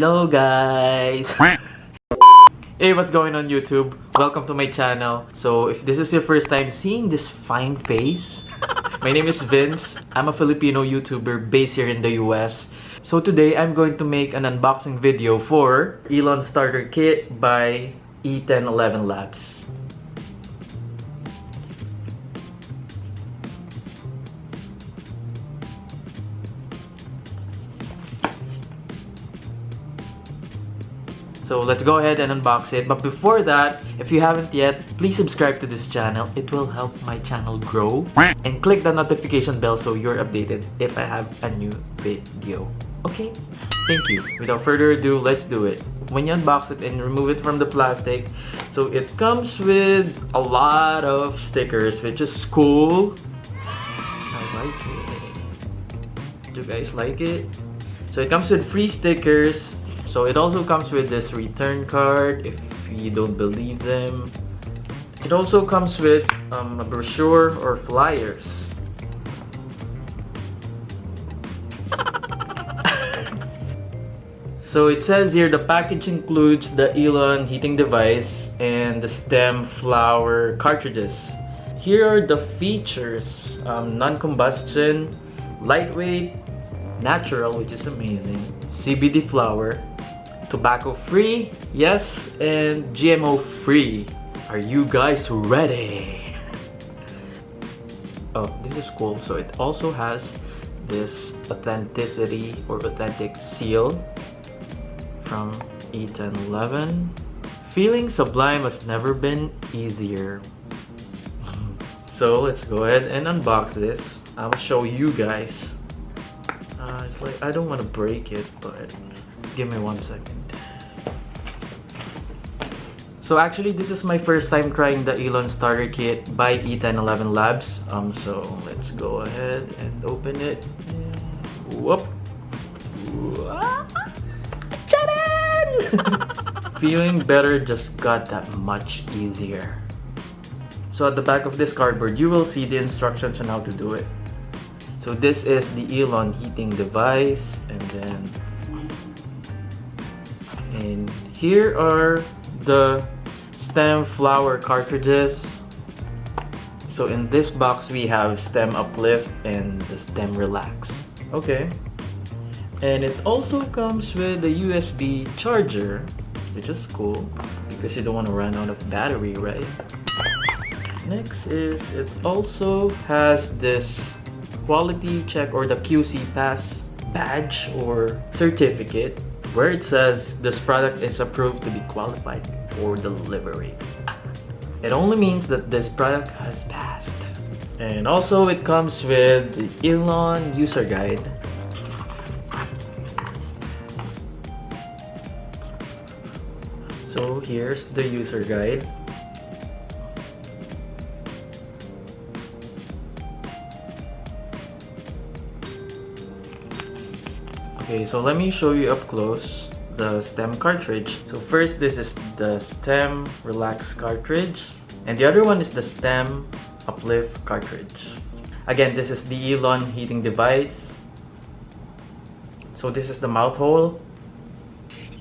Hello guys! Hey, what's going on YouTube? Welcome to my channel. So if this is your first time seeing this fine face, my name is Vinz. I'm a Filipino YouTuber based here in the US. So today I'm going to make an unboxing video for Elon Starter Kit by E1011 Labs. So let's go ahead and unbox it. But before that, if you haven't yet, please subscribe to this channel. It will help my channel grow. And click the notification bell so you're updated if I have a new video. Okay? Thank you. Without further ado, let's do it. When you unbox it and remove it from the plastic, so it comes with a lot of stickers, which is cool. I like it. Do you guys like it? So it comes with free stickers. So it also comes with this return card if you don't believe them. It also comes with a brochure or flyers. So it says here the package includes the Elon heating device and the stem flower cartridges. Here are the features: non-combustion, lightweight, natural, which is amazing, CBD flower, tobacco free, yes, and GMO free. Are you guys ready? Oh, this is cool. So it also has this authenticity or authentic seal from E1011. Feeling sublime has never been easier. So let's go ahead and unbox this. I'll show you guys. It's like I don't want to break it, but give me 1 second. So actually, this is my first time trying the Elon Starter Kit by E1011 Labs. So let's go ahead and open it. Whoop! Feeling better just got that much easier. So at the back of this cardboard, you will see the instructions on how to do it. So this is the Elon heating device, and here are the stem flower cartridges. So in this box we have stem uplift and the stem relax. Okay. And it also comes with a USB charger, which is cool because you don't want to run out of battery, right? Next is it also has this quality check or the QC pass badge or certificate where it says this product is approved to be qualified for delivery. It only means that this product has passed. And also it comes with the Elon user guide. So here's the user guide. Okay, so let me show you up close the stem cartridge. So first, this is the stem relax cartridge, and the other one is the stem uplift cartridge. Again, this is the Elon heating device. So this is the mouth hole.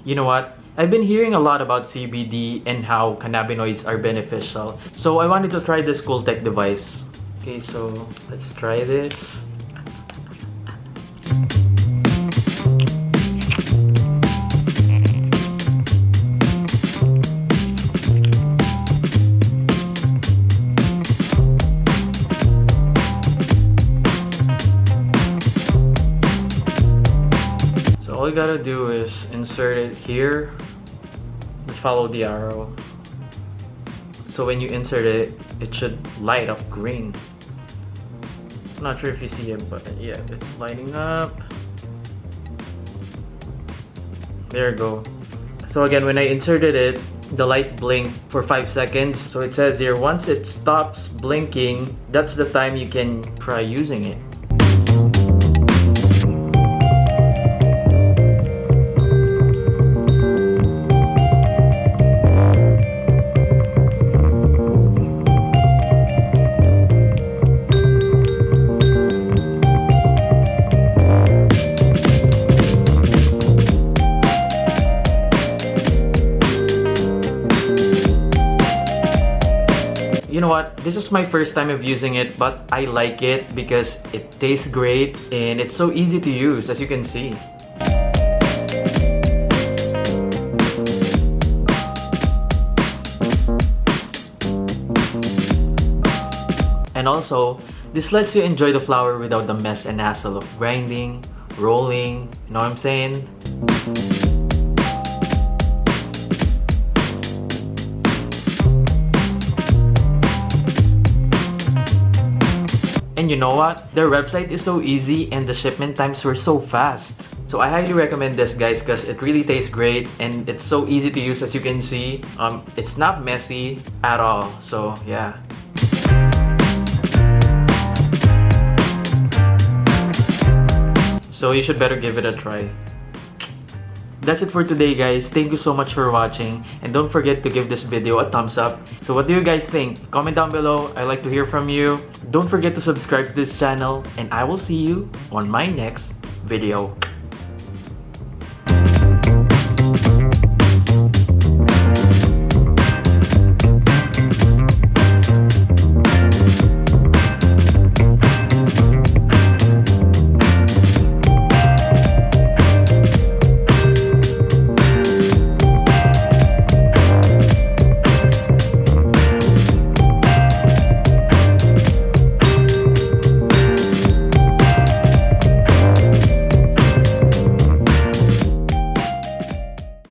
You know what? I've been hearing a lot about CBD and how cannabinoids are beneficial. So I wanted to try this cool tech device. Okay, so let's try this. All you gotta do is insert it here. Just follow the arrow. So when you insert it, it should light up green. I'm not sure if you see it, but yeah, it's lighting up. There you go. So again, when I inserted it, the light blinked for 5 seconds. So it says here, once it stops blinking, that's the time you can try using it. you know what? This is my first time of using it, but I like it because it tastes great and it's so easy to use, as you can see. And also, this lets you enjoy the flour without the mess and hassle of grinding, rolling, you know what I'm saying? And you know what? Their website is so easy and the shipment times were so fast. So I highly recommend this, guys, because it really tastes great and it's so easy to use, as you can see. It's not messy at all. So yeah. So you should better give it a try. That's it for today, guys. Thank you so much for watching, and don't forget to give this video a thumbs up. So what do you guys think? Comment down below. I like to hear from you. Don't forget to subscribe to this channel, and I will see you on my next video.